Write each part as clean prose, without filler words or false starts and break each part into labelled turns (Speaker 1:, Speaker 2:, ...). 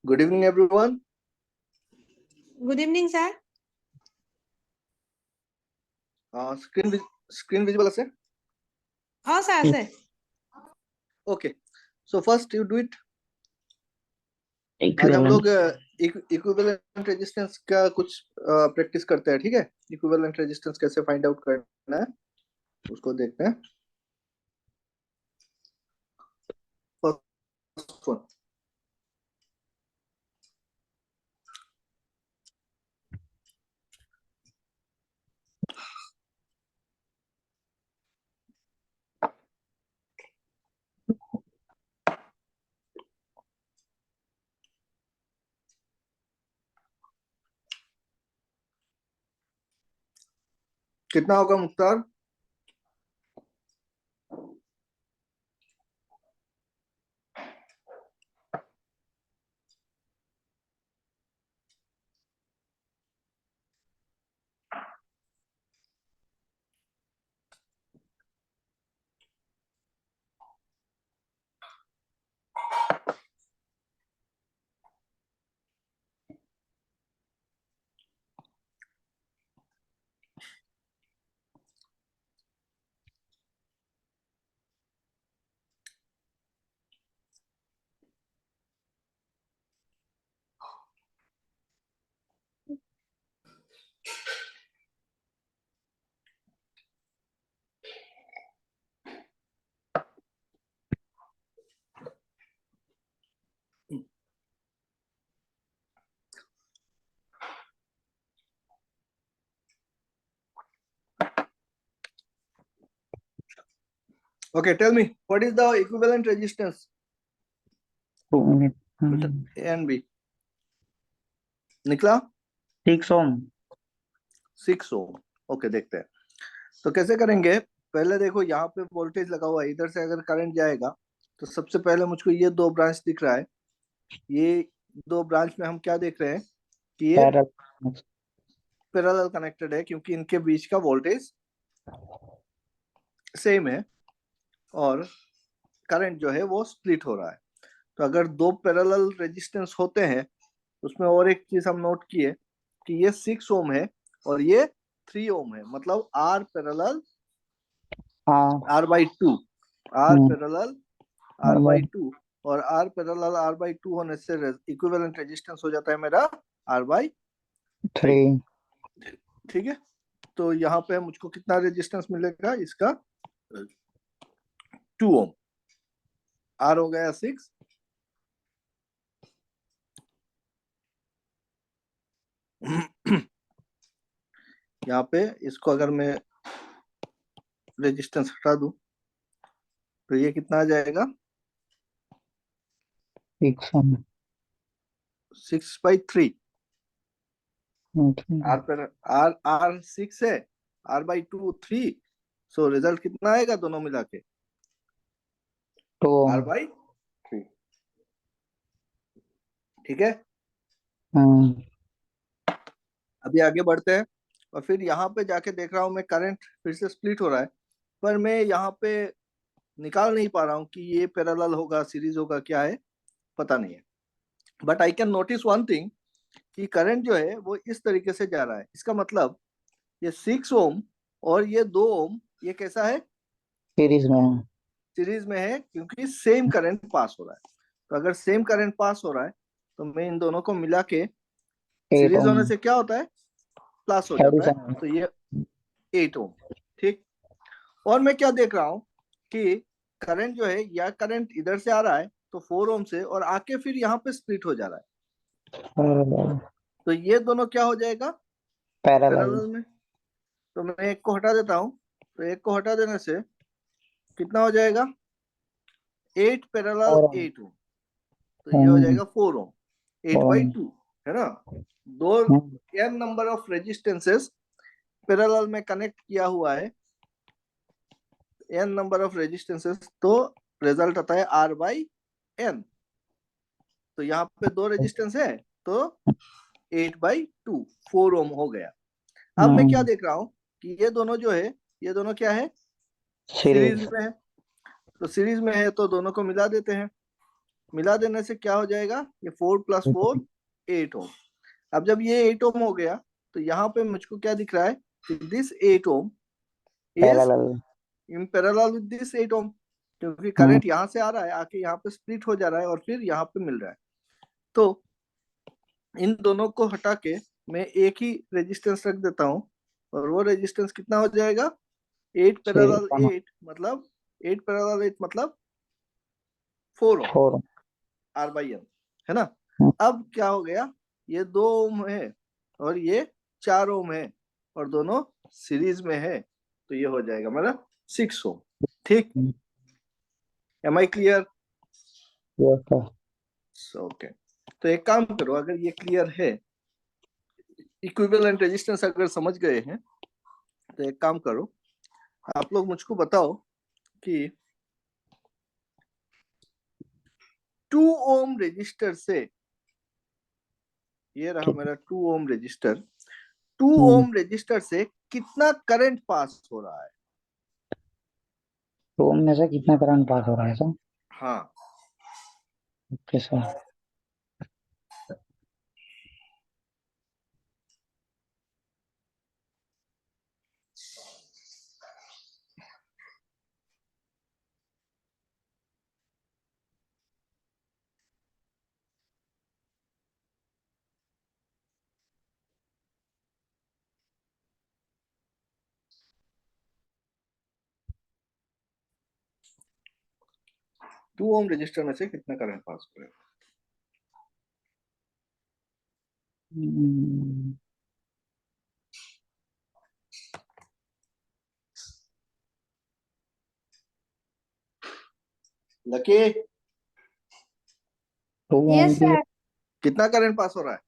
Speaker 1: Good evening, everyone.
Speaker 2: Good evening, sir.
Speaker 1: Screen visible আছে?
Speaker 2: Oh, sir, sir.
Speaker 1: Okay. So first you do it. आज हम लोग equivalent resistance का कुछ practice करते हैं, ठीक है? इक्विवेलेंट रेजिस्टेंस कैसे फाइंड आउट करना है उसको देखते हैं। फर्स्ट वन, कितना होगा Mukhtar? Okay, tell me what is the equivalent resistance?
Speaker 3: 2 minute.
Speaker 1: A and B. निकला
Speaker 3: 6 ohm.
Speaker 1: 6 ओम। ओके, देखते हैं तो कैसे करेंगे। पहले देखो यहाँ पे वोल्टेज लगा हुआ है, इधर से अगर करंट जाएगा तो सबसे पहले मुझको ये दो ब्रांच दिख रहा है। ये दो ब्रांच में हम क्या देख रहे हैं कि ये पैरेलल कनेक्टेड है, क्योंकि इनके बीच का वोल्टेज सेम है और करंट जो है वो स्प्लिट हो रहा है। तो अगर दो पैरेलल रेजिस्टेंस होते हैं उसमें और एक चीज हम नोट किए कि ये 6 ओम है और ये 3 ओम है, मतलब R parallel R/2, R parallel R/2 और R पैरेलल R/2 होने से इक्विवेलेंट रेजिस्टेंस हो जाता है मेरा R/3। ठीक है, तो यहाँ पे मुझको कितना रेजिस्टेंस मिलेगा इसका? 2 ओम। R हो गया 6, यहाँ पे इसको अगर मैं रेजिस्टेंस हटा दूं तो ये कितना आ जाएगा? 6/3। R पर R 6 है, R/2 3, सो रिजल्ट कितना आएगा दोनों मिला के? R/3। ठीक है, अभी आगे बढ़ते हैं और फिर यहाँ पे जाके देख रहा हूँ मैं करंट फिर से स्प्लिट हो रहा है, पर मैं यहाँ पे निकाल नहीं पा रहा हूँ कि ये पैरेलल होगा सीरीज होगा क्या है, पता नहीं है। But I can notice one thing कि करंट जो है वो इस तरीके से जा रहा है। इसका मतलब ये 6 ओम और ये 2 ओम ये कैसा है? सीरीज में है, क्योंकि सेम करंट पास हो रहा है। तो अगर सेम करंट पास हो रहा है तो मैं इन दोनों को मिला के सीरीज होने से क्या होता है? प्लस हो जाता है, तो ये 8 ओम। ठीक, और मैं क्या देख रहा हूं कि करंट जो है या करंट इधर से आ रहा है तो 4 ओम से और आके फिर यहाँ पे स्प्लिट हो जा रहा है, तो ये दोनों क्या हो जाएगा? पैरेलल में। तो मैं एक को हटा देता हूं, तो एक को हटा देने से कितना हो जाएगा? 8 पैरेलल 8 ओम, तो ये हो जाएगा 4 ओम। 8/2 है ना। दो n number of resistances parallel में कनेक्ट किया हुआ है, n नंबर ऑफ रेजिस्टेंसेस, तो रिजल्ट आता है R/n। तो यहाँ पे दो रेजिस्टेंस है तो 8/2 4 ओम हो गया। अब मैं क्या देख रहा हूँ कि ये दोनों जो है ये दोनों क्या है? सीरीज में है। तो सीरीज में है तो दोनों को मिला देते हैं। मिला देने से क्या हो जाएगा, ये 4 + 4 8 ओम। अब जब ये 8 ओम हो गया तो यहाँ पे मुझको क्या दिख रहा है कि this 8 ohm is
Speaker 3: parallel.
Speaker 1: In parallel with this 8 ohm, क्योंकि करंट यहाँ से आ रहा है, आके यहाँ पे स्प्लिट हो जा रहा है और फिर यहाँ पे मिल रहा है। तो इन दोनों को हटा के मैं एक ही रेजिस्टेंस रख देता हूँ, और वो रेजिस्टेंस कितना हो जाएगा, 8 पैरेलल 8 मतलब 8 पैरेलल 8 मतलब 4 ओम
Speaker 3: 4।
Speaker 1: R/N, है ना। अब क्या हो गया, ये 2 ओम है और ये 4 ओम है और दोनों सीरीज में है, तो ये हो जाएगा मेरा 6 ओम। ठीक, am I clear?
Speaker 3: Yes sir.
Speaker 1: Okay, तो एक काम करो, अगर ये क्लियर है, इक्विवेलेंट रेजिस्टेंस अगर समझ गए हैं, तो एक काम करो, आप लोग मुझको बताओ कि 2 ओम रजिस्टर से, ये रहा मेरा 2 ओम रजिस्टर, 2 ओम रजिस्टर से कितना करंट पास हो रहा है?
Speaker 3: तो ओम में से कितना करंट पास हो रहा है सर?
Speaker 1: हाँ,
Speaker 3: okay sir.
Speaker 1: Two ohm register में से कितना करंट पास हो रहा है?
Speaker 3: हम्म,
Speaker 1: लकी,
Speaker 3: तो ओम
Speaker 2: Yes,
Speaker 3: की
Speaker 2: sir.
Speaker 1: कितना करंट पास हो रहा है?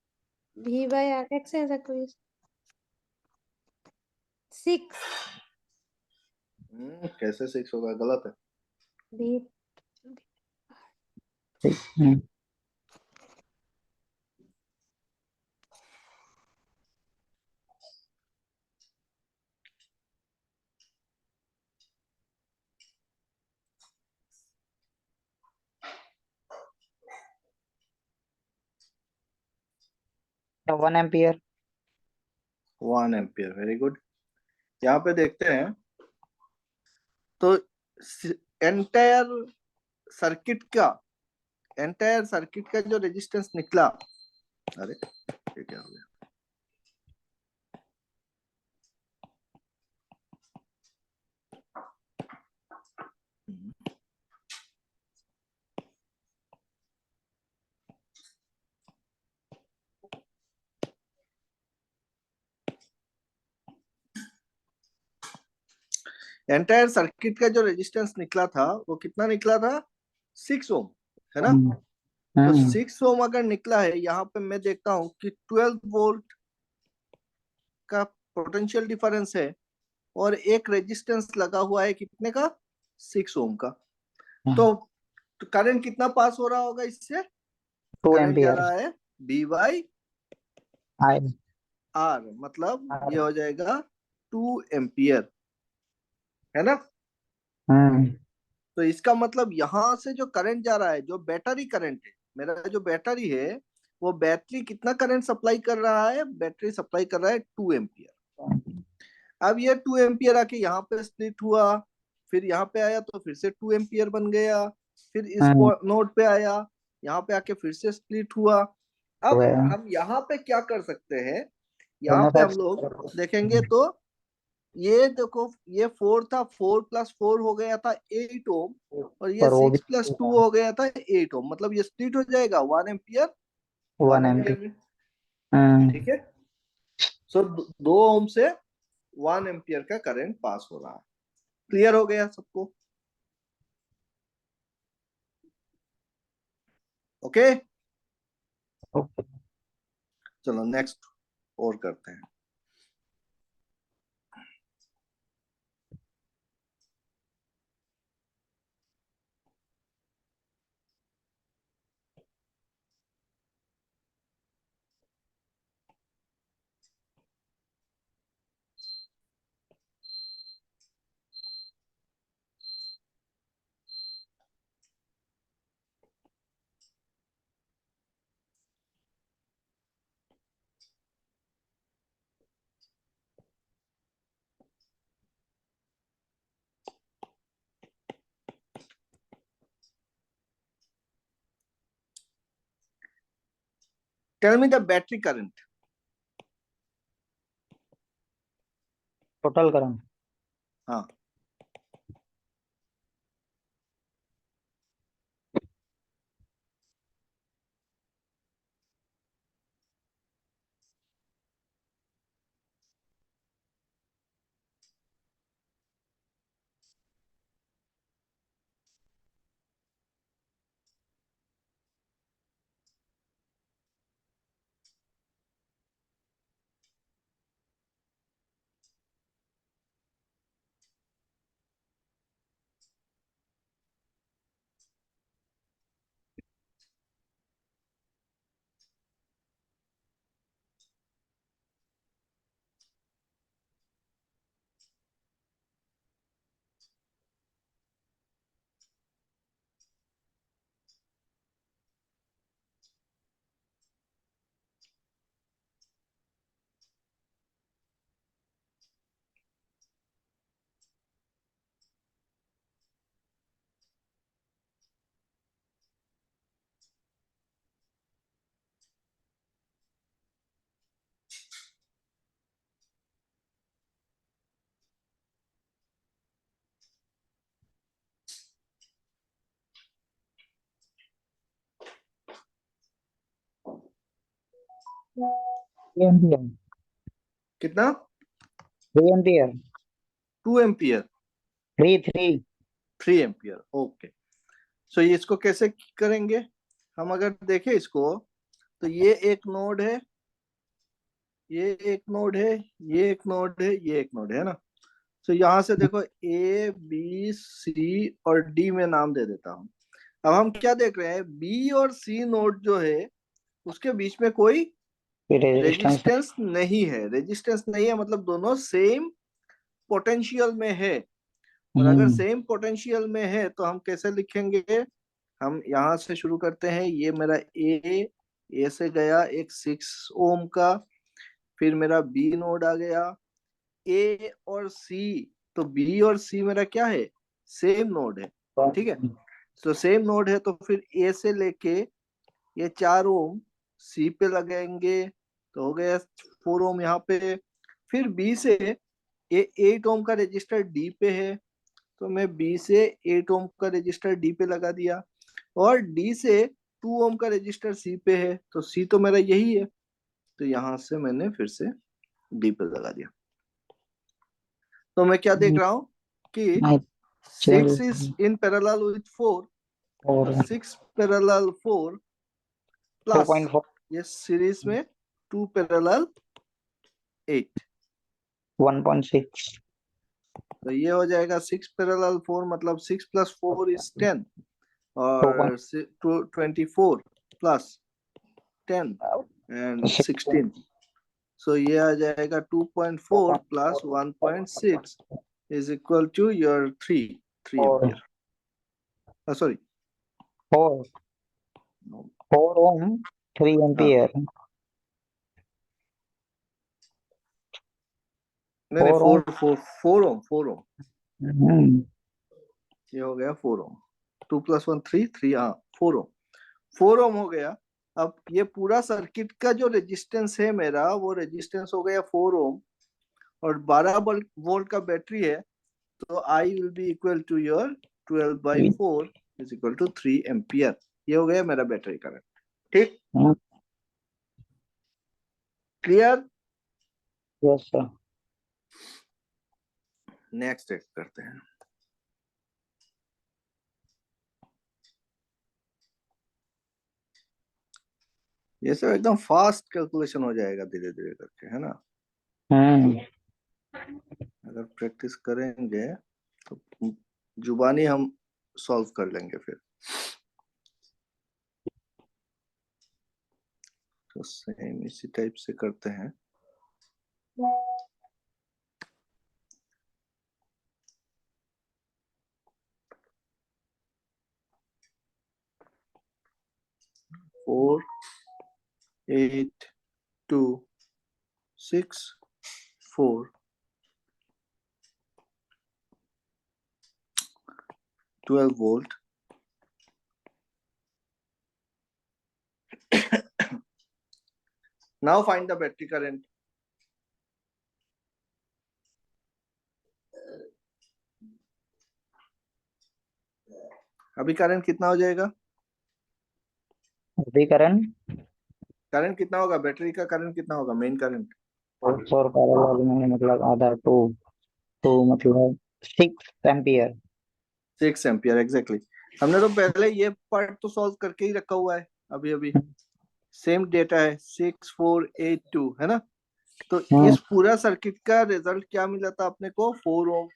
Speaker 2: V by Rx है sir, please. 6.
Speaker 1: कैसे 6 होगा, गलत है।
Speaker 2: V.
Speaker 3: हम्म, 1 एम्पियर।
Speaker 1: 1 ampere, very good. यहाँ पे देखते हैं, तो एंटायर सर्किट का जो रेजिस्टेंस निकला, अरे ये क्या हो गया, एंटायर सर्किट का जो रेजिस्टेंस निकला था वो कितना निकला था, 6 ओम, है ना। तो 6 ओम अगर निकला है, यहाँ पे मैं देखता हूँ कि 12 वोल्ट का पोटेंशियल डिफरेंस है, और एक रेजिस्टेंस लगा हुआ है कितने का, 6 ओम का। तो करंट कितना पास हो रहा होगा इससे,
Speaker 3: 2
Speaker 1: करंट जा
Speaker 3: एम्पियर।
Speaker 1: रहा है बी बाई
Speaker 3: आई।
Speaker 1: आर, मतलब ये हो जाएगा 2 एम्पियर, है ना।
Speaker 3: हम्म।
Speaker 1: तो इसका मतलब यहाँ से जो करंट जा रहा है, जो बैटरी करंट है, मेरा जो बैटरी है, वो बैटरी कितना करंट सप्लाई कर रहा है, बैटरी सप्लाई कर रहा है 2 एम्पियर। अब ये 2 एम्पियर आके यहाँ पे स्प्लिट हुआ, फिर यहाँ पे आया तो फिर से 2 एम्पियर बन गया, फिर इस नोड पे आया, यहाँ पे आके फिर से स्प्लिट हुआ। अब हम यहाँ पे क्या कर सकते हैं, यहाँ
Speaker 3: दोनों
Speaker 1: पे
Speaker 3: साइड।
Speaker 1: हम लोग देखेंगे तो ये देखो, ये 4 था, 4 + 4 हो गया था 8 ओम, और ये
Speaker 3: और वो भी
Speaker 1: 6 + 2 हो गया था 8 ओम, मतलब ये स्प्लिट हो जाएगा 1 एम्पियर 1
Speaker 3: 1
Speaker 1: एम्पियर
Speaker 3: एम्पियर।
Speaker 1: में। ठीक है, सो 2 ओम से 1 एम्पियर का करंट पास हो रहा है। क्लियर हो गया सबको? ओके, चलो नेक्स्ट और करते हैं। Tell me the battery current.
Speaker 3: Total current.
Speaker 1: हाँ,
Speaker 3: एम्पियर।
Speaker 1: कितना?
Speaker 3: 3 ampere.
Speaker 1: 2 ampere.
Speaker 3: 3।
Speaker 1: 3 ampere, okay. So इसको कैसे करेंगे? हम अगर देखें इसको, तो ये एक नोड है, ये एक नोड है, ये एक नोड है, ये एक नोड है ना। तो यहाँ से देखो ए बी सी और डी में नाम दे देता हूँ। अब हम क्या देख रहे हैं, बी और सी नोड जो है उसके बीच में कोई
Speaker 3: रेजिस्टेंस।
Speaker 1: रेजिस्टेंस नहीं है। रेजिस्टेंस नहीं है मतलब दोनों सेम पोटेंशियल में है। और अगर सेम पोटेंशियल में है तो हम कैसे लिखेंगे? हम यहाँ से शुरू करते हैं। ये मेरा ए से गया एक 6 ओम का, फिर मेरा बी नोड आ गया, ए और सी। तो बी और सी मेरा क्या है? सेम नोड है, ठीक है। तो सेम नोड है तो फिर ए से लेके ये 4 ओम सी पे लगाएंगे, तो हो गया 4 ओम यहाँ पे। फिर बी से ये 8 ओम का रजिस्टर डी पे है, तो मैं बी से 8 ओम का रजिस्टर डी पे लगा दिया। और डी से 2 ओम का रजिस्टर सी पे है, तो सी तो मेरा यही है, तो यहां से मैंने फिर से डी पे लगा दिया। तो मैं क्या देख रहा हूं कि 6 इज इन पैरेलल विथ 4, तो 6 पैरेलल 4 प्लस
Speaker 3: 4.4।
Speaker 1: ये सीरीज में 2 पैरेलल 8,
Speaker 3: 1.6।
Speaker 1: तो ये हो जाएगा 6 पैरेलल 4, मतलब 6 प्लस 4 इज 10,
Speaker 3: 4.6।
Speaker 1: और 24 प्लस 10 एंड 16, सो ये आ जाएगा 2.4 plus 1.6 is equal to your 3 ampere. Sorry
Speaker 3: 4 ohm 3 ampere.
Speaker 1: नहीं
Speaker 3: 4
Speaker 1: 4 ओम 4 ओम,
Speaker 3: ओम।
Speaker 1: ये हो गया 4 ओम। 2 + 1 3, हाँ 4 ओम, 4 ओम हो गया। अब ये पूरा सर्किट का जो रेजिस्टेंस है मेरा, वो रेजिस्टेंस हो गया 4 ओम, और 12 वोल्ट का बैटरी है, तो I will be equal to your 12/4 is equal to 3 ampere. ये हो गया मेरा बैटरी करंट, ठीक, clear.
Speaker 3: Yes sir.
Speaker 1: Next check करते हैं। ये सब एकदम फास्ट कैलकुलेशन हो जाएगा धीरे धीरे करके, है ना। अगर प्रैक्टिस करेंगे तो जुबानी हम सॉल्व कर लेंगे फिर। तो सेम इसी टाइप से करते हैं। Four 8 2 6 4 12 volt, now find the battery current. अभी करंट कितना हो जाएगा?
Speaker 3: अभी करंट
Speaker 1: करंट कितना होगा? बैटरी का करंट कितना होगा? मेन करंट
Speaker 3: 4 पैरेलल में मतलब आधा 2 मतलब 6 एम्पियर।
Speaker 1: 6 ampere exactly. हमने तो पहले ये पार्ट तो सॉल्व करके ही रखा हुआ है अभी अभी। सेम डेटा है 6482 है ना। तो इस पूरा सर्किट का रिजल्ट क्या मिला था अपने को? 4 ओम।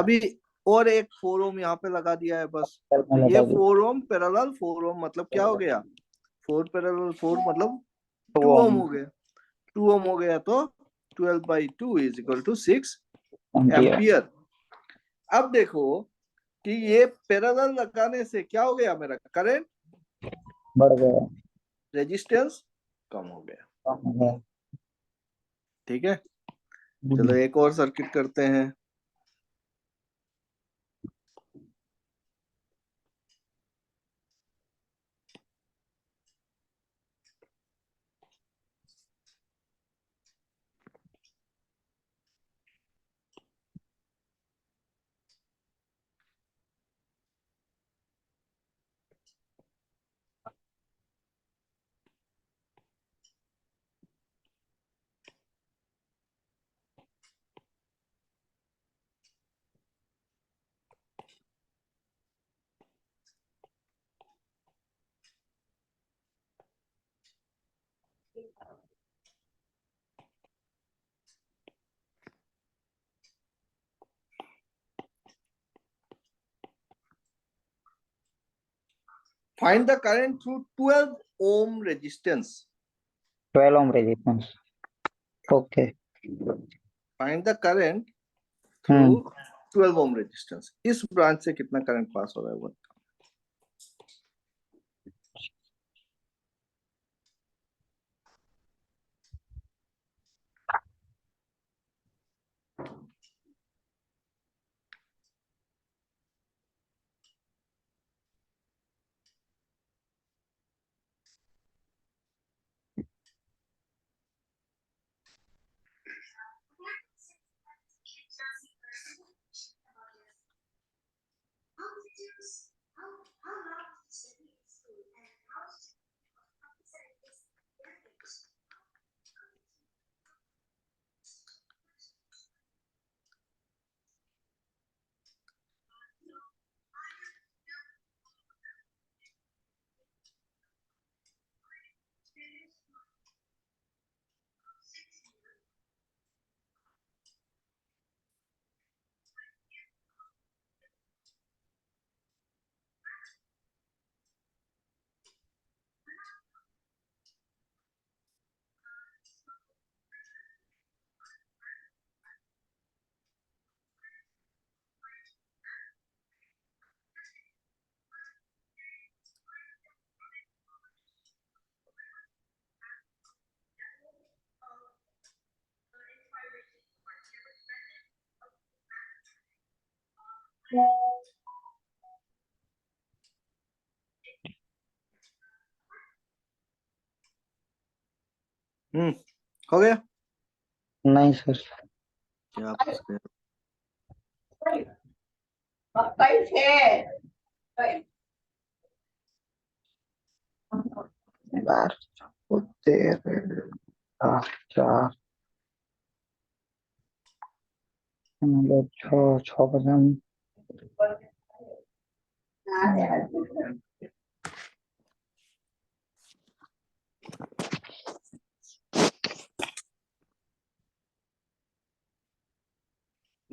Speaker 1: अभी और एक 4 ओम यहाँ पे लगा दिया है बस। तो ये 4 ओम पैरेलल 4 ओम मतलब क्या हो गया? 4 पैरेलल 4 मतलब 2 ओम हो गया। 2 ओम हो गया तो 12/2 इज इक्वल टू 6 एम्पियर। अब देखो कि ये पैरेलल लगाने से क्या हो गया? मेरा करंट
Speaker 3: बढ़ गया।
Speaker 1: रेजिस्टेंस कम हो गया।
Speaker 3: कम है।
Speaker 1: ठीक है, चलो एक और सर्किट करते हैं। Find the current through 12 ohm resistance.
Speaker 3: 12 ohm resistance. Okay.
Speaker 1: Find the current through 12 ohm resistance. इस ब्रांच से कितना करंट पास हो रहा है वो? हो गया?
Speaker 3: नहीं सर।
Speaker 1: क्या फंस गया?
Speaker 3: बार चार मतलब 6%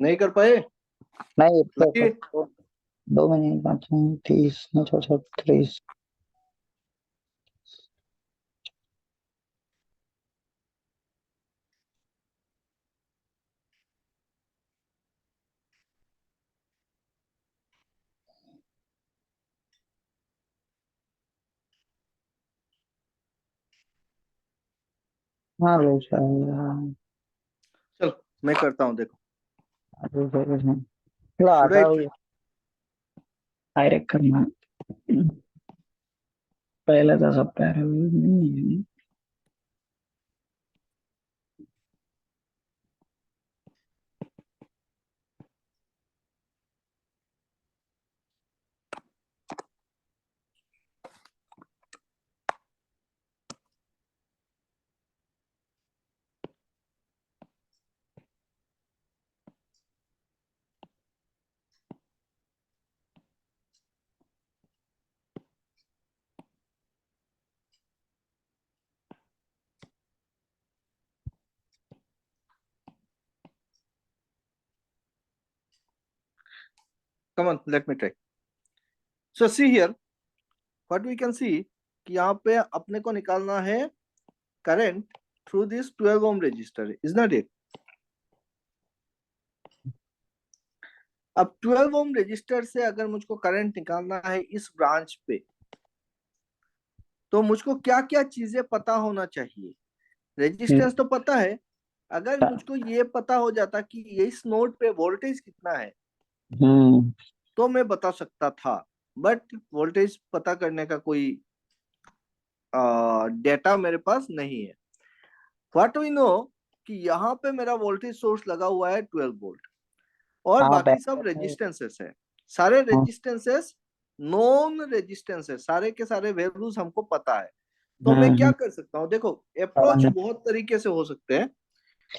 Speaker 1: नहीं कर पाए?
Speaker 3: नहीं।
Speaker 1: लकी
Speaker 3: 2 मिनट 5 30 36 हाँ लो सर।
Speaker 1: चलो मैं करता हूँ, देखो। Should I
Speaker 3: आता हुई डायरेक्ट करना पहले तो सब पैर
Speaker 1: come on, let me try. So see here, what we can see कि यहाँ पे अपने को निकालना है current through this 12 ohm register, is not it? अब 12 ओम रजिस्टर से अगर मुझको करंट निकालना है इस ब्रांच पे, तो मुझको क्या क्या चीजें पता होना चाहिए? रेजिस्टेंस तो पता है, अगर मुझको ये पता हो जाता कि इस नोड पे वोल्टेज कितना है तो मैं बता सकता था, बट वोल्टेज पता करने का कोई डेटा मेरे पास नहीं है। व्हाट वी नो कि यहाँ पे मेरा वोल्टेज सोर्स लगा हुआ है 12 वोल्ट, और बाकी सब रेजिस्टेंसेस है, सारे रेजिस्टेंसेस नॉन रेजिस्टेंसेस, सारे के सारे वैल्यूज हमको पता है। तो मैं क्या कर सकता हूँ? देखो, अप्रोच बहुत तरीके से हो सकते हैं,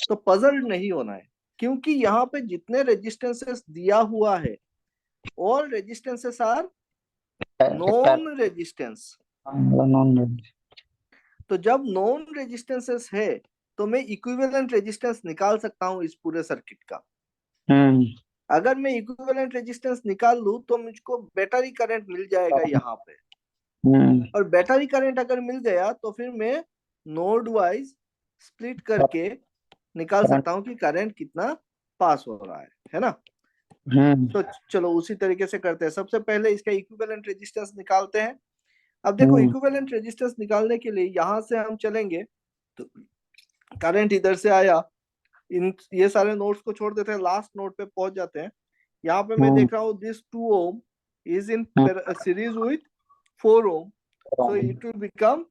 Speaker 1: तो पजल नहीं होना है, क्योंकि यहाँ पे जितने रेजिस्टेंसेस दिया हुआ है all resistances are known resistance. तो जब नॉन रेजिस्टेंसेस है तो मैं इक्विवेलेंट रेजिस्टेंस निकाल सकता हूँ इस पूरे सर्किट का। अगर मैं इक्विवेलेंट रेजिस्टेंस निकाल लूं तो मुझको बैटरी करंट मिल जाएगा यहाँ पे, और बैटरी करंट अगर मिल गया तो फिर मैं नोड वाइज स्प्लिट करके निकाल सकता हूँ कि करंट कितना पास हो रहा है ना? तो चलो उसी तरीके से करते हैं। सबसे पहले इसका इक्विवेलेंट रेजिस्टेंस निकालते हैं। अब देखो, इक्विवेलेंट रेजिस्टेंस निकालने के लिए यहां से हम चलेंगे तो करंट इधर से आया, इन ये सारे नोड्स को छोड़ देते हैं, लास्ट नोड पे पहुंच जाते हैं। यहाँ पे मैं देख रहा हूँ this 2 ohm is in series with 4 ohm, so it will become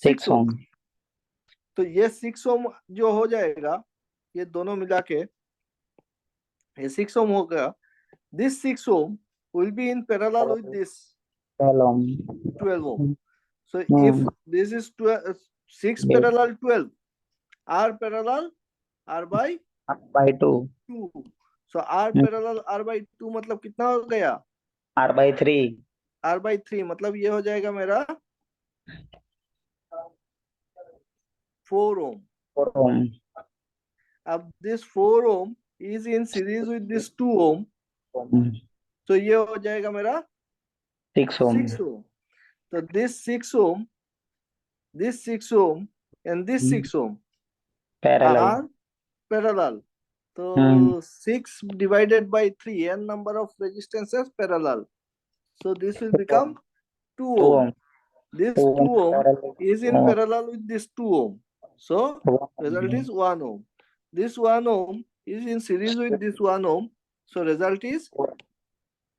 Speaker 1: 6 ohm. तो ये 6 ओम जो हो जाएगा, ये दोनों मिला के ये 6 ohm होगा। This 6 ohm will be in parallel with this 12 ohm. So if this is 6 parallel 12, R parallel R by 2. So R parallel R by 2 मतलब कितना हो गया?
Speaker 3: R by 3.
Speaker 1: R by 3 मतलब ये हो जाएगा मेरा 4 ohm.
Speaker 3: 4 ohm.
Speaker 1: अब this 4 ohm is in series with this 2 ohm, तो ये हो जाएगा मेरा
Speaker 3: 6 ohm.
Speaker 1: 6 ohm. तो this 6 ohm and this 6 ohm are parallel. So 6 divided by 3, n number of resistances parallel. So this will become 2 ohm. This 2 ohm is in parallel with this 2 ohm. So result is 1 ohm. This 1 ohm is in series with this 1 ohm. So result is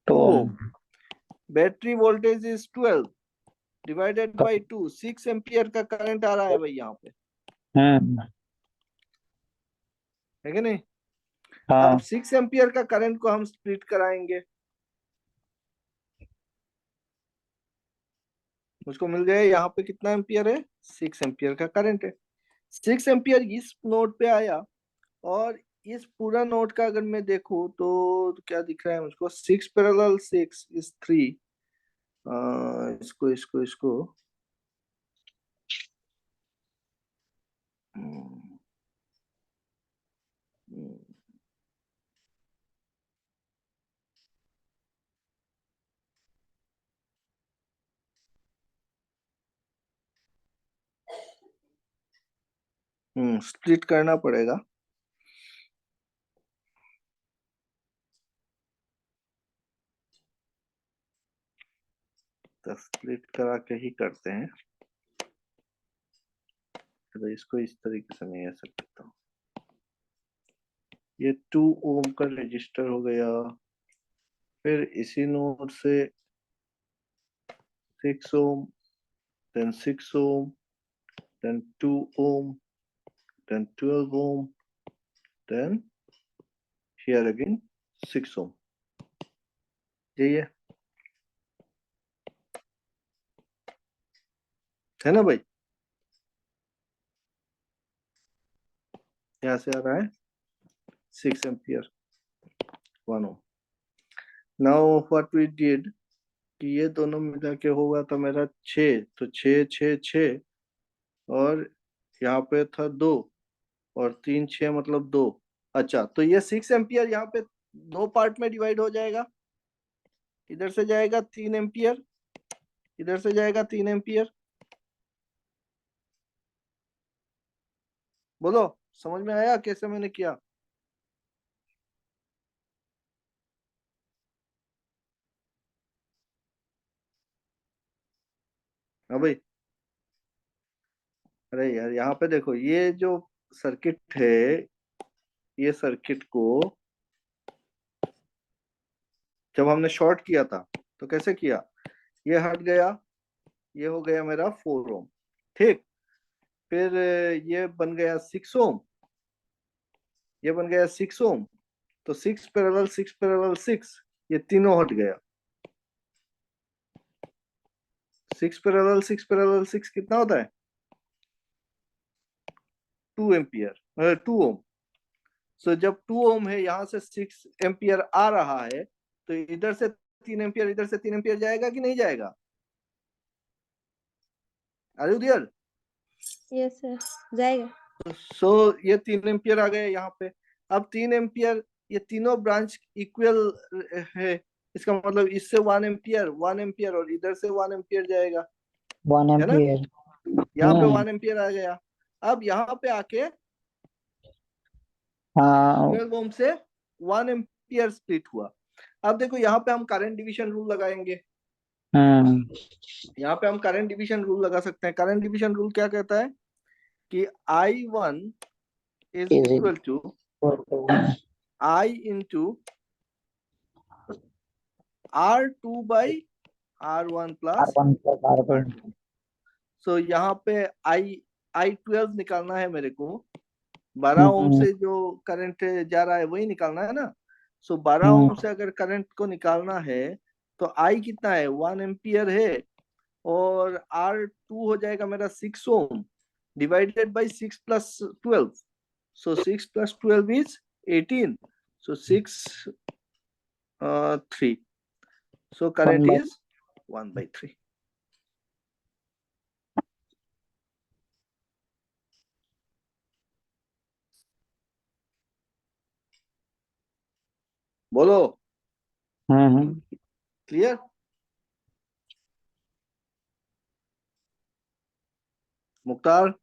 Speaker 1: 2 ohm. Battery voltage is 12 divided by 2, 6 ampere का current आ रहा है भाई यहाँ पे, है कि नहीं? अब 6 एम्पियर का करंट को हम स्प्लिट कराएंगे, मुझको मिल गया यहाँ पे कितना एम्पियर है? 6 एम्पियर का करंट है। 6 एम्पियर इस नोड पे आया, और इस पूरा नोड का अगर मैं देखूं तो क्या दिख रहा है मुझको? 6 पैरेलल 6 इज 3। इसको इसको इसको स्प्लिट करना पड़ेगा। तो स्प्लिट करा के ही करते हैं। तो इसको इस तरीके से मैं ऐसा करता हूँ, ये 2 ओम का रजिस्टर हो गया, फिर इसी नोड से 6 ohm, then 6 ohm, then 2 ohm, then 12 ohm, then here again 6 ohm। यही है ना भाई? यहाँ से आ रहा है 6 ampere 1 ohm। Now what we did कि ये दोनों मिला के होगा तो मेरा 6, तो 6 6 6, और यहाँ पे था 2, और 3 6 मतलब 2। अच्छा, तो ये 6 एम्पियर यहाँ पे 2 पार्ट में डिवाइड हो जाएगा। इधर से जाएगा 3 एम्पियर, इधर से जाएगा 3 एम्पियर। बोलो, समझ में आया कैसे मैंने किया? हाँ भाई। अरे यार, यहाँ पे देखो, ये जो सर्किट है, ये सर्किट को जब हमने शॉर्ट किया था तो कैसे किया? ये हट गया, ये हो गया मेरा 4 ओम। ठीक। फिर ये बन गया 6 ओम, ये बन गया 6 ओम। तो 6 पैरेलल 6 पैरेलल 6, ये तीनों हट गया। 6 पैरेलल 6 पैरेलल 6 कितना होता है? 2 एम्पियर, 2 ओम। सो जब 2 ओम है, यहां से 6 एम्पियर आ रहा है, तो इधर से 3 एम्पियर, इधर से 3 एम्पियर जाएगा कि नहीं जाएगा? Are you there?
Speaker 2: Yes sir, जाएगा।
Speaker 1: सो ये 3 एम्पियर आ गए यहाँ पे। अब 3 एम्पियर, ये तीनों ब्रांच इक्वल है, इसका मतलब इससे 1 एम्पियर, 1 एम्पियर, और इधर से 1 एम्पियर जाएगा,
Speaker 3: 1
Speaker 1: है ना?
Speaker 3: एम्पियर।
Speaker 1: यहाँ पे 1 एम्पियर आ गया। अब यहाँ पे आके
Speaker 3: हाँ
Speaker 1: 12 ओम से 1 एम्पियर स्प्लिट हुआ। अब देखो, यहाँ पे हम करंट डिवीजन रूल लगाएंगे। यहाँ पे हम करंट डिवीजन रूल लगा सकते हैं। करंट डिवीजन रूल क्या कहता है कि I1 is
Speaker 3: is
Speaker 1: equal to I into R2 by R1 plus
Speaker 3: R1 plus R2।
Speaker 1: R2। So यहाँ पे I12 निकालना है मेरे को। 12 ओम से जो करंट जा रहा है वही निकालना है ना। सो 12 ओम से अगर करंट को निकालना है तो I कितना है? 1 एम्पियर है, और R2 हो जाएगा मेरा 6 ohm divided by 6 plus 12। So 6 plus 12 is 18। So 6 3। So current is 1/3। बोलो, क्लियर? मुख्तार,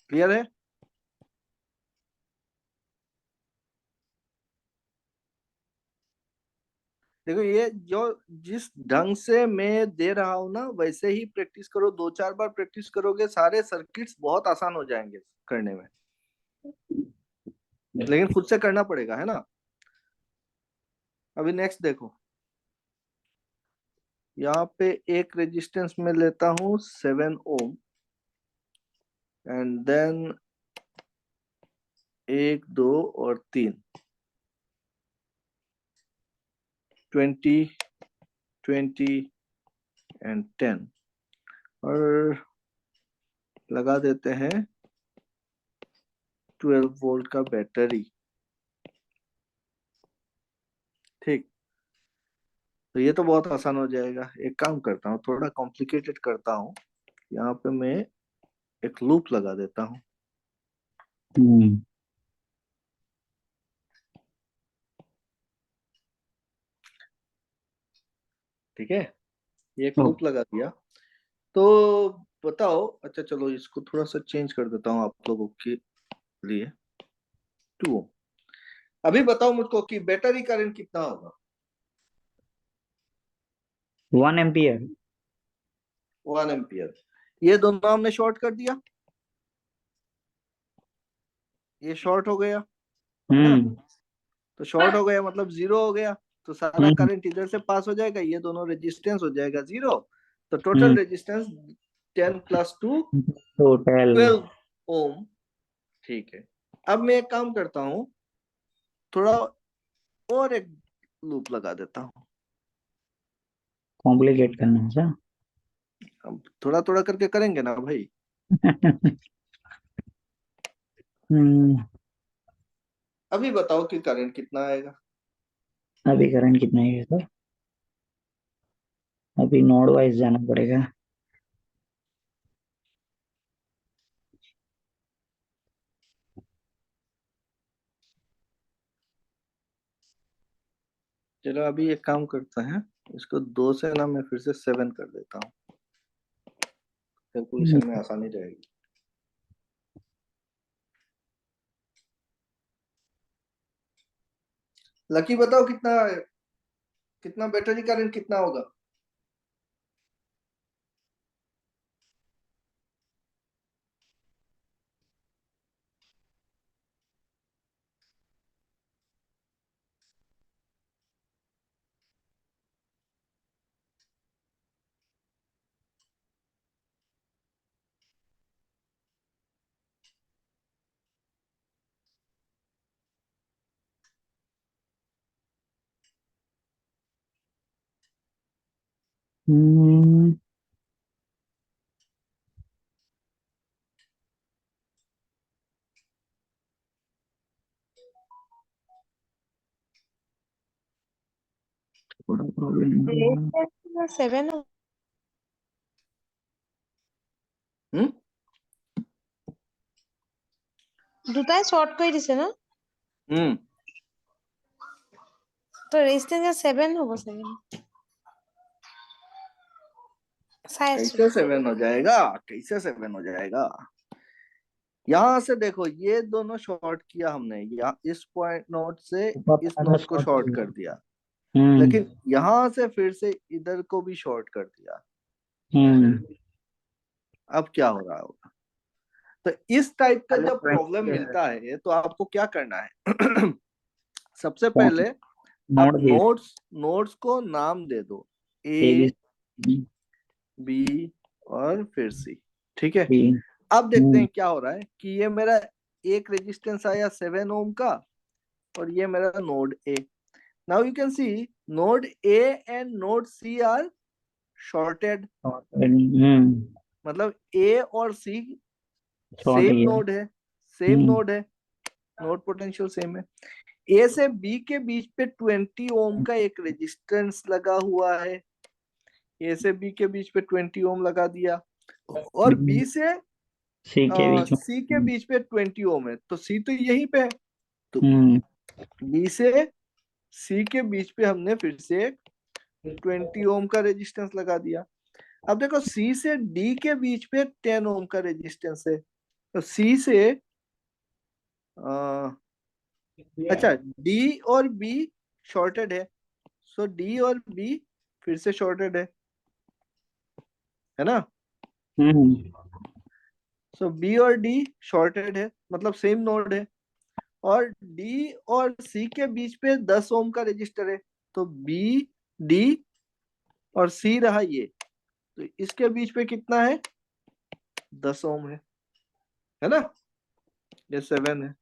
Speaker 1: क्लियर है? देखो, ये जो जिस ढंग से मैं दे रहा हूं ना, वैसे ही प्रैक्टिस करो। 2-4 बार प्रैक्टिस करोगे, सारे सर्किट्स बहुत आसान हो जाएंगे करने में। लेकिन खुद से करना पड़ेगा, है ना? अभी नेक्स्ट देखो, यहाँ पे एक रेजिस्टेंस में लेता हूँ 7 ओम, एंड देन 1 2 और 3, 20 20 एंड 10, और लगा देते हैं 12 वोल्ट का बैटरी। ठीक। तो ये तो बहुत आसान हो जाएगा। एक काम करता हूँ, थोड़ा कॉम्प्लिकेटेड करता हूँ। यहाँ पे मैं एक लूप लगा देता हूँ। ठीक है, ये एक लूप लगा दिया। तो बताओ, अच्छा चलो इसको थोड़ा सा चेंज कर देता हूँ आप लोगों के लिए। 2 ओम। अभी बताओ मुझको कि बैटरी करंट कितना होगा?
Speaker 3: 1 एम्पियर।
Speaker 1: 1 एम्पियर। ये दोनों हमने शॉर्ट कर दिया, ये शॉर्ट हो गया, है ना? तो शॉर्ट हो गया मतलब जीरो हो गया। तो सारा करंट इधर से पास हो जाएगा, ये दोनों रेजिस्टेंस हो जाएगा जीरो। तो टोटल रेजिस्टेंस 10 प्लस 2
Speaker 3: टोटल
Speaker 1: 12 ओम। ठीक है। अब मैं एक काम करता हूँ, थोड़ा और एक लूप लगा देता हूँ।
Speaker 3: कॉम्प्लिकेट करना है क्या?
Speaker 1: अब थोड़ा थोड़ा करके करेंगे ना भाई। अभी बताओ कि करंट कितना आएगा?
Speaker 3: अभी करंट कितना है सर? अभी नोड वाइज जाना पड़ेगा।
Speaker 1: चलो अभी एक काम करते हैं, इसको 2 से ना मैं फिर से 7 कर देता हूँ, कैलकुलेशन में आसानी रहेगी। लकी बताओ कितना कितना बैटरी करंट कितना होगा?
Speaker 3: हम्म, थोड़ा प्रॉब्लम।
Speaker 2: 7
Speaker 1: हम्म,
Speaker 2: দুটাই শর্ট করে দিছে না,
Speaker 1: हम्म।
Speaker 2: তো রেজিস্ট্যান্স 7 হবো চাগে, চাই আছো।
Speaker 1: कैसे 7 हो जाएगा? कैसे 7 हो जाएगा? यहां से देखो, ये दोनों शॉर्ट किया हमने, या इस पॉइंट नोट से इस नोट को शॉर्ट कर दिया, लेकिन यहां से फिर से इधर को भी शॉर्ट कर दिया। अब क्या हो रहा होगा? तो इस टाइप का जब प्रॉब्लम मिलता है तो आपको क्या करना है? सबसे पहले आप नोड्स को नाम दे दो, ए, बी और फिर सी। ठीक है, अब देखते हैं क्या हो रहा है कि ये मेरा एक रेजिस्टेंस आया 7 ओम का, और ये मेरा node A. Now you can see node A and node C are shorted, मतलब ए और सी सेम नोड है, सेम नोड है, नोड पोटेंशियल सेम है। ए से बी के बीच पे 20 ओम का एक रेजिस्टेंस लगा हुआ है, ए से बी के बीच पे 20 ओम लगा दिया, और बी से सी के बीच पे 20 ओम है, तो सी तो यहीं पे है, तो बी से सी के बीच पे हमने फिर से 20 ओम का रेजिस्टेंस लगा दिया। अब देखो सी से डी के बीच पे 10 ओम का रेजिस्टेंस है, तो सी से अच्छा डी और बी शॉर्टेड है, सो डी और बी फिर से शॉर्टेड है ना? सो बी और डी शॉर्टेड है, मतलब सेम नोड है, और डी और सी के बीच पे 10 ओम का रजिस्टर है, तो बी, डी और सी रहा ये, तो इसके बीच पे कितना है? 10 ओम है ना? ये 7 है।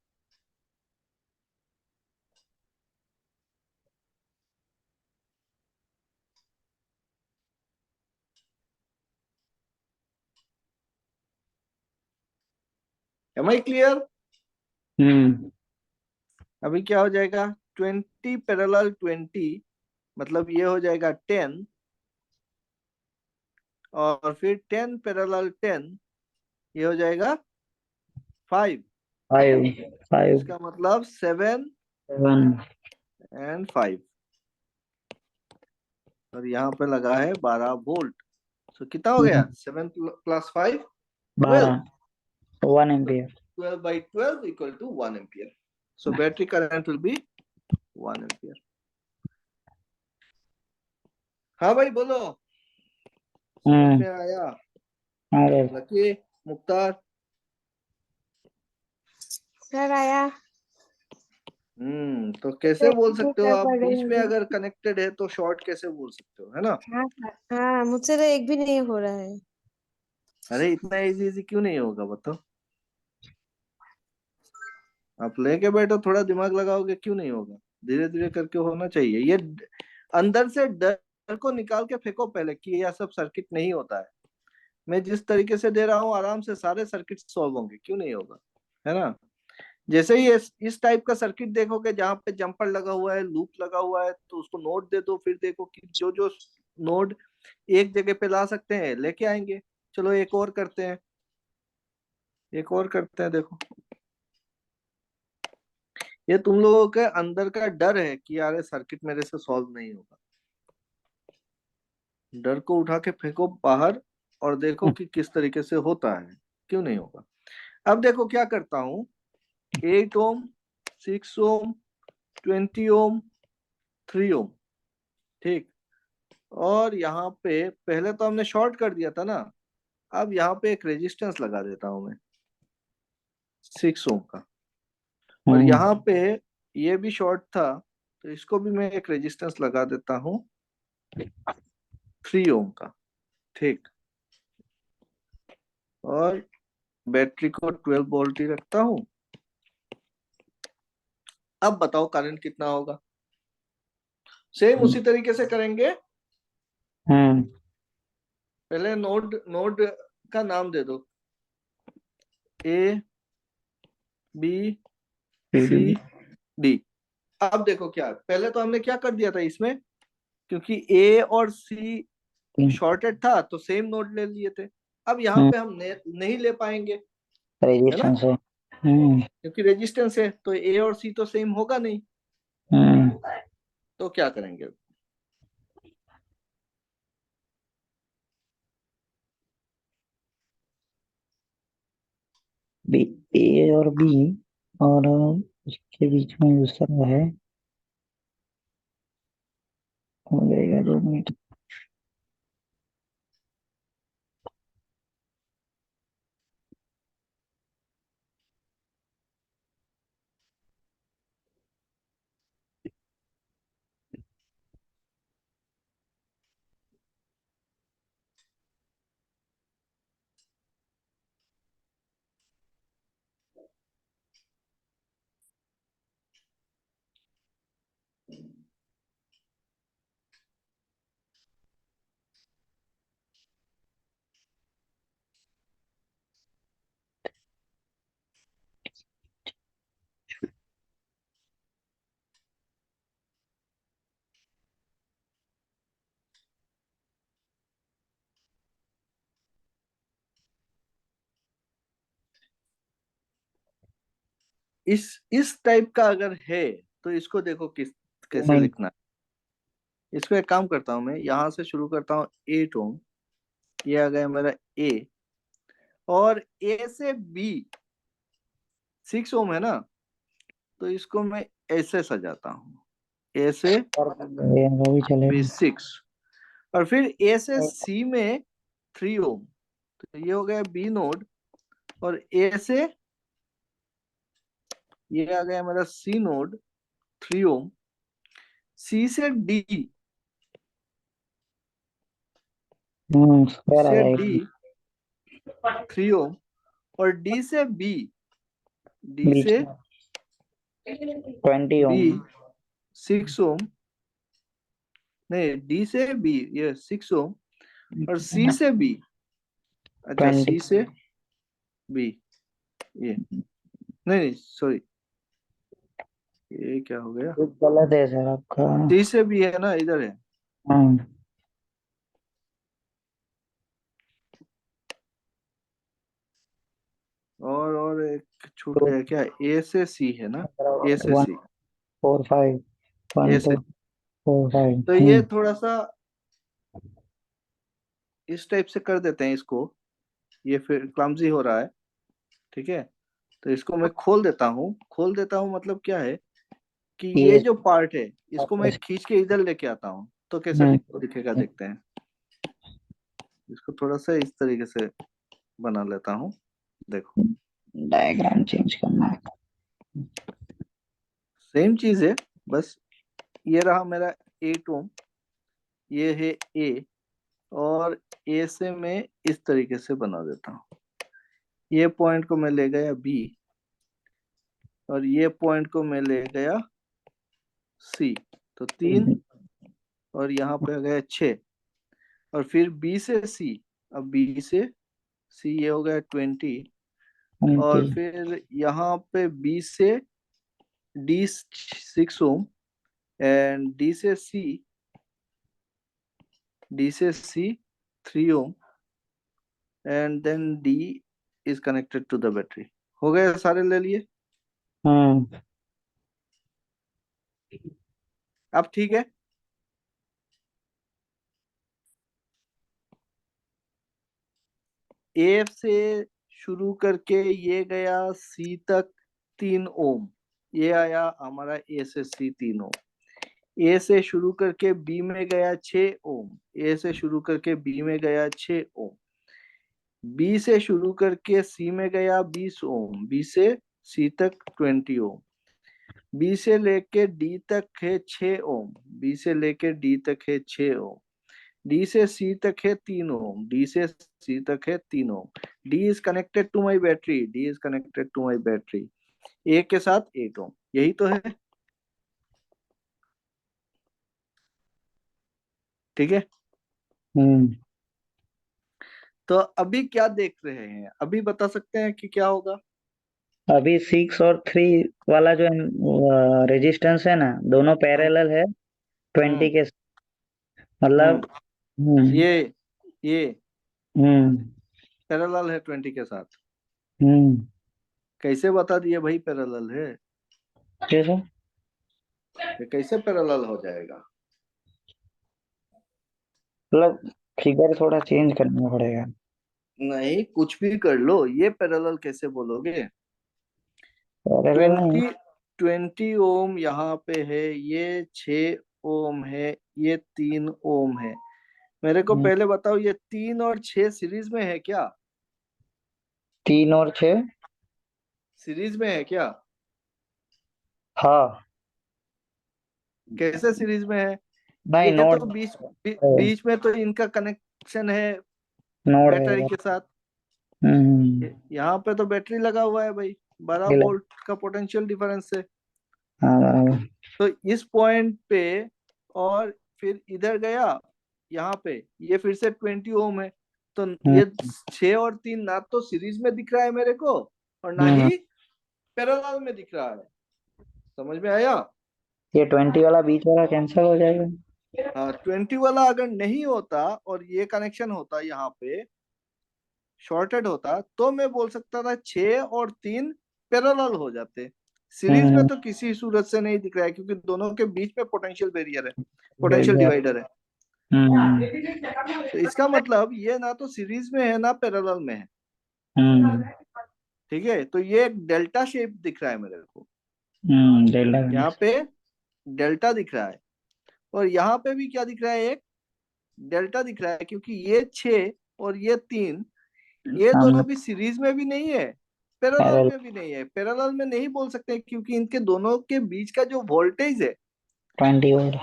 Speaker 1: Am I clear? अभी क्या हो जाएगा? 20 पैरेलल 20, मतलब ये हो जाएगा 10, और फिर 10 पैरेलल 10, ये हो जाएगा 5। इसका मतलब 7 एंड 5, और यहाँ पे लगा है 12 वोल्ट। तो कितना हो गया? 7 + 5 12,
Speaker 3: 1 ampere.
Speaker 1: 12 by 12 equal to 1 ampere. So battery current will be 1 ampere. हाँ भाई बोलो, समझ में आया? लकी, मुख्तार?
Speaker 2: सर आया।
Speaker 1: तो कैसे बोल सकते हो आप बीच में अगर कनेक्टेड है तो शॉर्ट कैसे बोल सकते हो, है ना?
Speaker 2: हाँ मुझसे तो एक भी नहीं हो रहा है।
Speaker 1: अरे इतना इजी क्यों नहीं होगा बताओ? आप लेके बैठो, थोड़ा दिमाग लगाओगे, क्यों नहीं होगा? धीरे धीरे करके होना चाहिए। ये अंदर से डर को निकाल के फेंको पहले कि यह सब सर्किट नहीं होता है। मैं जिस तरीके से दे रहा हूँ आराम से सारे सर्किट सॉल्व होंगे, क्यों नहीं होगा, है ना? जैसे ही इस टाइप का सर्किट देखोगे जहां पे जंपर लगा हुआ है, लूप लगा हुआ है, तो उसको नोड दे दो, फिर देखो कि जो जो नोड एक जगह पे ला सकते हैं लेके आएंगे। चलो एक और करते हैं, एक और करते हैं। देखो ये तुम लोगों के अंदर का डर है कि यार ये सर्किट मेरे से सॉल्व नहीं होगा। डर को उठा के फेंको बाहर और देखो कि किस तरीके से होता है, क्यों नहीं होगा। अब देखो क्या करता हूं, 8 ओम, 6 ओम, 20 ओम, 3 ओम, ठीक। और यहाँ पे पहले तो हमने शॉर्ट कर दिया था ना, अब यहाँ पे एक रेजिस्टेंस लगा देता हूं मैं 6 ओम का। और यहाँ पे ये भी शॉर्ट था, तो इसको भी मैं एक रेजिस्टेंस लगा देता हूँ 3 ओम का, ठीक। और बैटरी को 12 वोल्ट ही रखता हूँ। अब बताओ करंट कितना होगा। सेम उसी तरीके से करेंगे। पहले नोड नोड का नाम दे दो, ए बी सी डी। अब देखो क्या, पहले तो हमने क्या कर दिया था इसमें, क्योंकि ए और सी शॉर्टेड था तो सेम नोड ले लिए थे। अब यहाँ पे हम नहीं ले पाएंगे, है ना,
Speaker 3: रेजिस्टेंस है।
Speaker 1: क्योंकि रेजिस्टेंस है, तो ए और सी तो सेम होगा नहीं। तो क्या करेंगे,
Speaker 3: बी, ए और बी, और उसके बीच में दूसरा है, हो जाएगा 2 मिनट।
Speaker 1: इस टाइप का अगर है तो इसको देखो किस कैसे
Speaker 3: नहीं,
Speaker 1: लिखना है। इसको एक काम करता हूं, मैं यहाँ से शुरू करता हूँ 8 ओम, ये आ गया मेरा ए, और ए से बी 6 ओम है ना, तो इसको मैं ऐसे सजाता हूँ, ए से
Speaker 3: वो भी
Speaker 1: बी
Speaker 3: चलेगा।
Speaker 1: 6, और फिर ए से सी में 3 ओम, तो ये हो गया बी नोड। और ए से ये आ गया मेरा सी नोड 3 ओम। सी से डी,
Speaker 3: स्क्वायर आ
Speaker 1: से डी
Speaker 3: जाएगा
Speaker 1: 3 ओम, और डी से बी, डी
Speaker 3: बीच
Speaker 1: से
Speaker 3: में 20
Speaker 1: बी
Speaker 3: ओम।
Speaker 1: 6 ओम, नहीं डी से बी ये 6 ओम, और सी से बी, अच्छा
Speaker 3: 20।
Speaker 1: सी से बी, ये नहीं नहीं सॉरी, ये क्या हो गया,
Speaker 3: कुछ गलत है सर आपका।
Speaker 1: सी से बी है ना, इधर है।
Speaker 3: हाँ,
Speaker 1: और एक छूट
Speaker 3: तो
Speaker 1: गया क्या, ए से सी है ना, ए से
Speaker 3: 1
Speaker 1: सी,
Speaker 3: 4 5
Speaker 1: ए
Speaker 3: 1 2
Speaker 1: से,
Speaker 3: 4 5।
Speaker 1: तो ये थोड़ा सा इस टाइप से कर देते हैं इसको, ये फिर क्लमजी हो रहा है, ठीक है। तो इसको मैं खोल देता हूँ, खोल देता हूँ मतलब क्या है कि ये
Speaker 3: ये
Speaker 1: जो पार्ट है इसको मैं खींच के इधर लेके आता हूँ, तो कैसा दिखेगा देखते हैं। इसको थोड़ा सा इस तरीके से बना लेता हूँ, देखो
Speaker 3: डायग्राम चेंज करना है।
Speaker 1: सेम चीज है, बस ये रहा मेरा 8 ओम, ये है ए, और ए से मैं इस तरीके से बना देता हूँ। ये पॉइंट को मैं ले गया बी, और ये पॉइंट को मैं ले गया सी, तो 3, और यहाँ पे आ गया 6, और फिर बी से सी, अब बी से सी ये हो गया 20, और फिर यहाँ पे बी से डी 6 ओम, एंड डी से C 3 ohm, and then D is connected to the battery. हो गए सारे ले लिए। अब ठीक है। ए से शुरू करके ये गया सी तक 3 ओम, ये आया हमारा ए से सी 3 ओम। ए से शुरू करके बी में गया 6 ओम, ए से शुरू करके बी में गया 6 ओम। बी से शुरू करके सी में गया 20 ओम, बी से सी तक 20 ओम। बी से लेके डी तक है 6 ओम, बी से लेके डी तक है 6 ओम। डी से सी तक है 3 ओम, डी से सी तक है 3 ohm. D is connected to my battery, D is connected to my battery, A के साथ 8 ओम। यही तो है, ठीक है। तो अभी क्या देख रहे हैं, अभी बता सकते हैं कि क्या होगा?
Speaker 3: अभी 6 और 3 वाला जो रेजिस्टेंस है ना, दोनों पैरेलल है 20 के, मतलब
Speaker 1: ये
Speaker 3: हम्म
Speaker 1: पैरेलल है 20 के साथ।
Speaker 3: हम्म
Speaker 1: कैसे बता दिए भाई पैरेलल है?
Speaker 3: कैसे?
Speaker 1: ये कैसे पैरेलल हो जाएगा?
Speaker 3: मतलब फिगर थोड़ा चेंज करना पड़ेगा।
Speaker 1: नहीं, कुछ भी कर लो, ये पैरेलल कैसे बोलोगे?
Speaker 3: पैरेलल नहीं
Speaker 1: 20 20 ओम यहाँ पे है, ये 6 ओम है, ये 3 ओम है। मेरे को
Speaker 3: है।
Speaker 1: पहले बताओ, ये 3 और 6 सीरीज में है क्या?
Speaker 3: 3 और 6,
Speaker 1: सीरीज में है क्या?
Speaker 3: हाँ।
Speaker 1: कैसे सीरीज में है?
Speaker 3: नहीं,
Speaker 1: ये तो
Speaker 3: नोड
Speaker 1: बीच में तो इनका कनेक्शन है
Speaker 3: नोड है।
Speaker 1: बैटरी के साथ।
Speaker 3: हम्म
Speaker 1: यहाँ पे तो बैटरी लगा हुआ है भाई, 12
Speaker 3: मिला।
Speaker 1: वोल्ट का पोटेंशियल डिफरेंस है।
Speaker 3: हाँ बराबर।
Speaker 1: तो इस पॉइंट पे और फिर इधर गया, यहाँ पे ये फिर से 20 ओम है। तो
Speaker 3: हम्म
Speaker 1: ये 6 और 3 ना तो सीरीज में दिख रहा है मेरे को, और ना
Speaker 3: हम्म,
Speaker 1: ही पैरेलल में दिख रहा है। समझ में आया?
Speaker 3: ये 20 वाला बीच वाला कैंसिल हो जाएगा।
Speaker 1: हाँ, 20 वाला अगर नहीं होता और ये कनेक्शन होता यहाँ पे, शॉर्टेड होता, तो मैं बोल सकता था 6 और 3 पैरेलल हो जाते। सीरीज में
Speaker 3: हम्म
Speaker 1: तो किसी सूरत से नहीं दिख रहा है, क्योंकि दोनों के बीच में पोटेंशियल बैरियर है,
Speaker 3: वही
Speaker 1: पोटेंशियल
Speaker 3: है।
Speaker 1: डिवाइडर है।
Speaker 3: हम्म
Speaker 1: तो इसका मतलब ये ना तो सीरीज में है ना पैरेलल में है,
Speaker 3: हम्म
Speaker 1: ठीक है। तो ये एक डेल्टा शेप दिख रहा है मेरे को,
Speaker 3: डेल्टा
Speaker 1: यहाँ पे डेल्टा दिख रहा है, और यहाँ पे भी क्या दिख रहा है, एक डेल्टा दिख रहा है, क्योंकि ये 6 और ये 3, ये
Speaker 3: सामने
Speaker 1: दोनों भी सीरीज में भी नहीं है, पैरेलल
Speaker 3: पैरेलल
Speaker 1: में भी नहीं है। पैरेलल में नहीं बोल सकते, क्योंकि इनके दोनों के बीच का जो वोल्टेज है,
Speaker 3: 20 वोल्ट।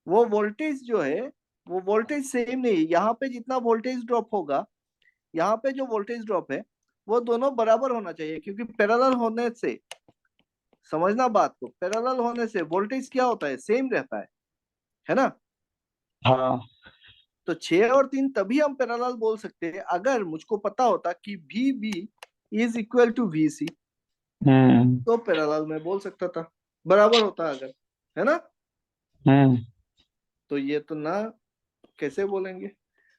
Speaker 1: वो वोल्टेज जो है, वो वोल्टेज सेम नहीं है। यहाँ पे जितना वोल्टेज ड्रॉप होगा, यहाँ पे जो वोल्टेज ड्रॉप है, वो दोनों बराबर होना चाहिए, क्योंकि पैरेलल होने से, समझना बात को, पैरेलल होने से वोल्टेज क्या होता है, सेम रहता है ना।
Speaker 3: हाँ।
Speaker 1: तो 6 और 3 तभी हम पैरेलल बोल सकते हैं, अगर मुझको पता होता कि V B is equal to V C,
Speaker 3: hmm
Speaker 1: तो पैरेलल में बोल सकता था, बराबर होता अगर, है ना।
Speaker 3: हम्म
Speaker 1: तो ये तो ना, कैसे बोलेंगे?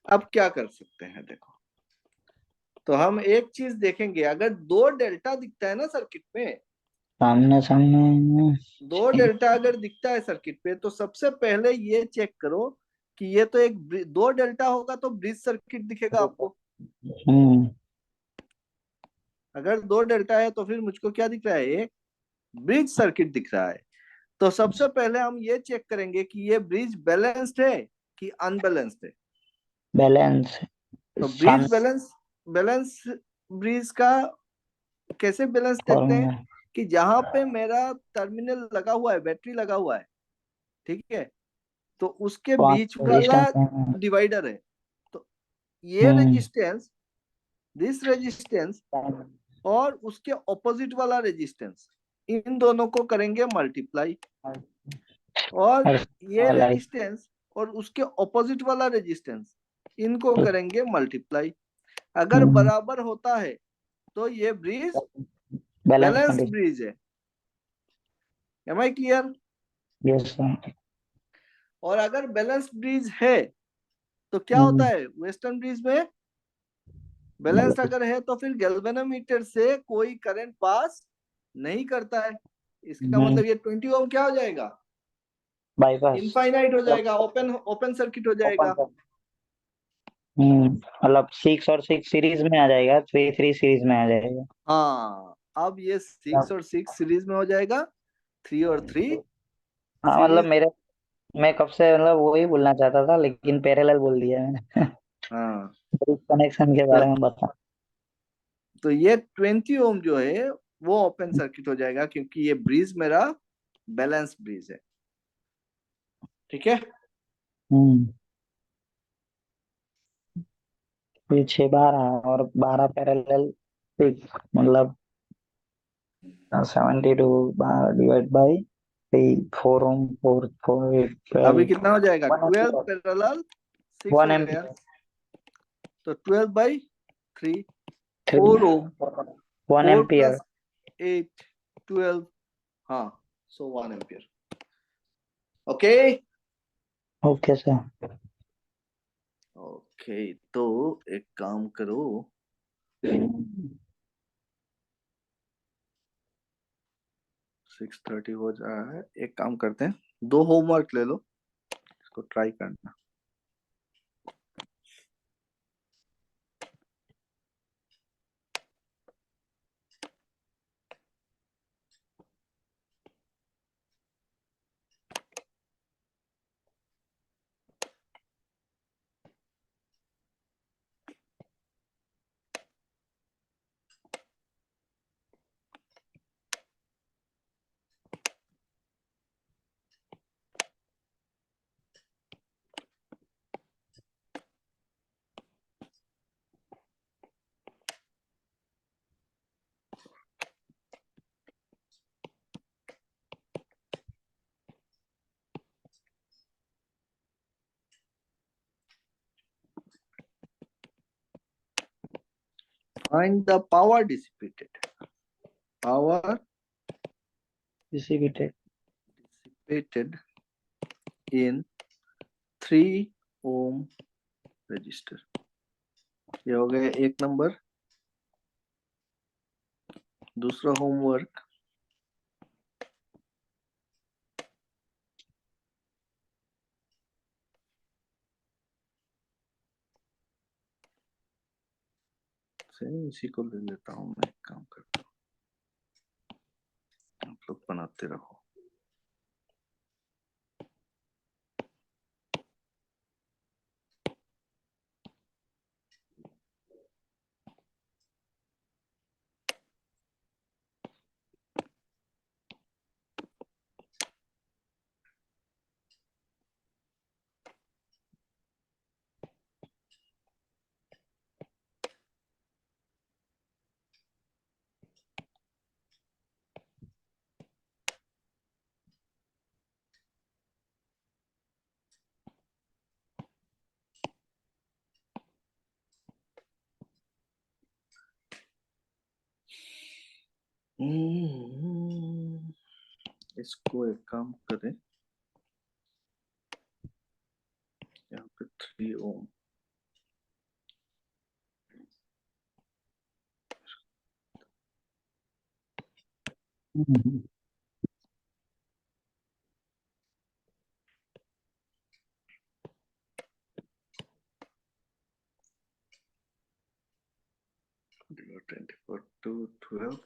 Speaker 1: अब क्या कर सकते हैं, देखो। तो हम एक चीज देखेंगे, अगर 2 डेल्टा दिखता है ना सर्किट में,
Speaker 3: सामने सामने
Speaker 1: 2 डेल्टा अगर दिखता है सर्किट पे, तो सबसे पहले ये चेक करो कि ये तो एक 2 डेल्टा होगा तो ब्रिज सर्किट दिखेगा आपको।
Speaker 3: हम्म
Speaker 1: अगर 2 डेल्टा है तो फिर मुझको क्या दिख रहा है, एक ब्रिज सर्किट दिख रहा है। तो सबसे पहले हम ये चेक करेंगे कि ये ब्रिज बैलेंस्ड है कि अनबैलेंस्ड है।
Speaker 3: बैलेंस
Speaker 1: तो ब्रिज
Speaker 3: सामने
Speaker 1: बैलेंस ब्रिज का कैसे बैलेंस देखते हैं,
Speaker 3: फॉर्मूला।
Speaker 1: कि जहां पे मेरा टर्मिनल लगा हुआ है, बैटरी लगा हुआ है, ठीक है, तो उसके
Speaker 3: वहाँ
Speaker 1: बीच वाला
Speaker 3: रेजिस्टेंस।
Speaker 1: डिवाइडर है। तो ये
Speaker 3: हम्म
Speaker 1: रेजिस्टेंस, दिस रेजिस्टेंस, और उसके ऑपोजिट वाला रेजिस्टेंस, इन दोनों को करेंगे मल्टीप्लाई, और ये
Speaker 3: वाला
Speaker 1: रेजिस्टेंस और उसके ऑपोजिट वाला रेजिस्टेंस, इनको करेंगे मल्टीप्लाई। अगर बराबर होता है तो ये bridge
Speaker 3: balance
Speaker 1: balance
Speaker 3: condition.
Speaker 1: Bridge है। Am I clear?
Speaker 3: यस।
Speaker 1: और अगर बैलेंस ब्रिज है तो क्या होता है, वेस्टर्न ब्रिज में बैलेंस अगर है तो फिर गैल्वेनोमीटर से कोई करंट पास नहीं करता है। इसका मतलब ये 20 ओम क्या हो जाएगा,
Speaker 3: बाईपास
Speaker 1: इनफाइनाइट हो जाएगा, ओपन सर्किट हो जाएगा।
Speaker 3: मतलब 6 और 6 सीरीज में आ जाएगा, 3 सीरीज में आ जाएगा।
Speaker 1: हाँ, अब ये 6 और 6 सीरीज में हो जाएगा, 3 और 3
Speaker 3: हाँ मतलब
Speaker 1: सीरीज।
Speaker 3: मैं कब से मतलब वही बोलना चाहता था, लेकिन पैरेलल बोल दिया मैंने।
Speaker 1: हाँ,
Speaker 3: कनेक्शन के
Speaker 1: तो
Speaker 3: बारे में बता।
Speaker 1: तो ये 20 ओम जो है वो ओपन सर्किट हो जाएगा, क्योंकि ये ब्रिज मेरा बैलेंस ब्रिज है। ठीक है।
Speaker 3: हम्म ये 6 12 और 12 पैरेलल, मतलब 72 डिवाइड बाई 4 ओम 4 4
Speaker 1: अभी
Speaker 3: 12
Speaker 1: कितना हो जाएगा?
Speaker 3: 1
Speaker 1: 12
Speaker 3: एम्पियर
Speaker 1: पैरेलल 6
Speaker 3: 1
Speaker 1: हो गया,
Speaker 3: एम्पियर
Speaker 1: तो 12/3
Speaker 3: 3
Speaker 1: 4 ओम,
Speaker 3: 1
Speaker 1: 4
Speaker 3: एम्पियर।
Speaker 1: प्लस 8 12, हाँ, सो 1 ampere. Okay.
Speaker 3: Okay sir.
Speaker 1: Okay, तो एक काम करो, 6:30 हो जा रहा है, एक काम करते हैं, 2 होमवर्क ले लो, इसको ट्राई करना। Find the power dissipated. Power
Speaker 3: distributed
Speaker 1: dissipated in 3 ohm resistor. ये हो गया एक नंबर। दूसरा होमवर्क, इसी को ले लेता हूँ मैं, एक काम करता हूँ, आप लोग बनाते रहो। इसको एक काम करें, यहाँ पे 3 ओम,
Speaker 3: हम्म
Speaker 1: 24 to 12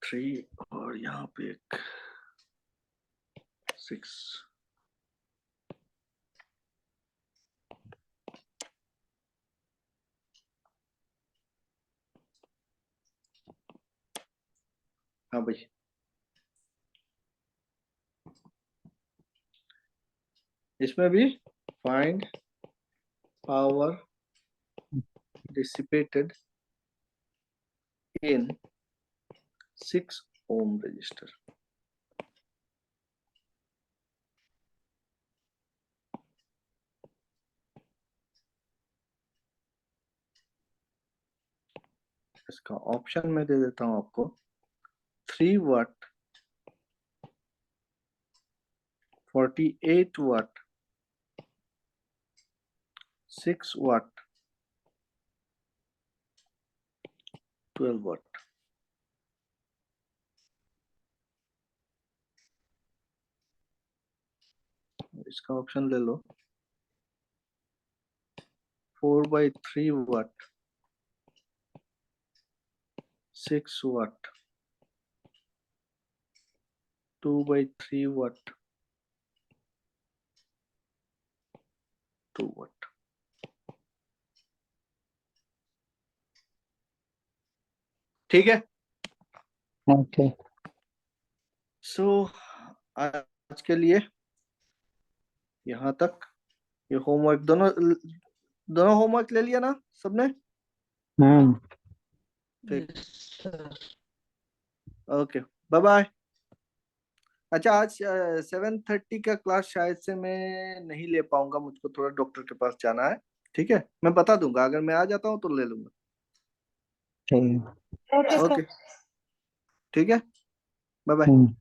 Speaker 1: 3, और यहाँ पे एक 6। हाँ भाई, इसमें भी find power dissipated in 6 ohm resistor. इसका ऑप्शन मैं दे देता हूं आपको, 3 वाट, 48 वाट, 6 वाट, 12 वाट। इसका ऑप्शन ले लो। 4/3 वाट, 6 वाट, 2/3 वाट, 2 वाट। ठीक है।
Speaker 3: ओके।
Speaker 1: सो आज के लिए यहाँ तक। ये होमवर्क दोनों होमवर्क ले लिया ना सबने?
Speaker 3: हम्म।
Speaker 1: ठीक। Okay, bye bye. अच्छा, आज 7:30 का क्लास शायद से मैं नहीं ले पाऊंगा, मुझको थोड़ा डॉक्टर के पास जाना है। ठीक है, मैं बता दूंगा, अगर मैं आ जाता हूँ तो ले लूंगा।
Speaker 3: ठीक है।
Speaker 2: Okay sir.
Speaker 1: ओके, ठीक है, बाय बाय।
Speaker 3: हम्म।